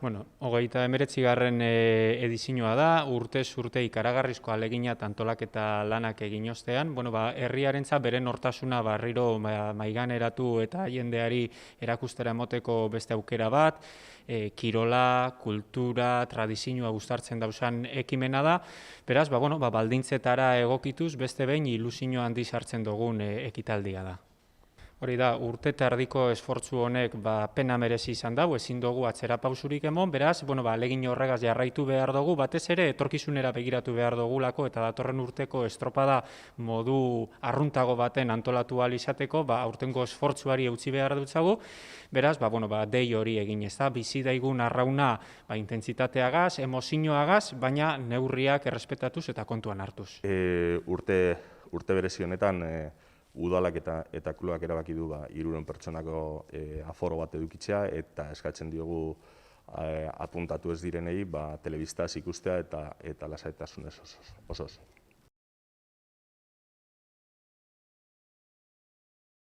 Bueno, 39. Edizioa da, urtez urte ikaragarrizko ahalegina eta antolaketa lanak egin ostean, herriarentzat bere nortasuna berriro maiganeratu eta jendeari erakustera emoteko beste aukera bat, kirola, kultura, tradizioa uztartzen dauzan ekimena da, beraz, baldintzetara egokituz beste behin ilusio handiz hartzen dugun ekitaldia da. Hori da, urte eta erdiko esfortzu honek pena merezi izan dago, ezin dugu atzera pausurik emon, beraz, ahalegin horregaz jarraitu behar dugu, batez ere etorkizunera begiratu behar dugulako eta datorren urteko estropada modu arruntago baten antolatu ahal izateko, aurtengo esfortzuari eutsi behar dutzagu, beraz, dei hori egin ez da, bizi daigun arrauna intentsitateagaz, emozioagaz, baina neurriak errespetatuz eta kontuan hartuz. Urte berezi honetan, udalak eta klubak erabaki du 300 pertsonako aforo bat edukitzea eta eskatzen diogu apuntatu ez direnei telebistaz ikustea eta lasaitasunez osoz.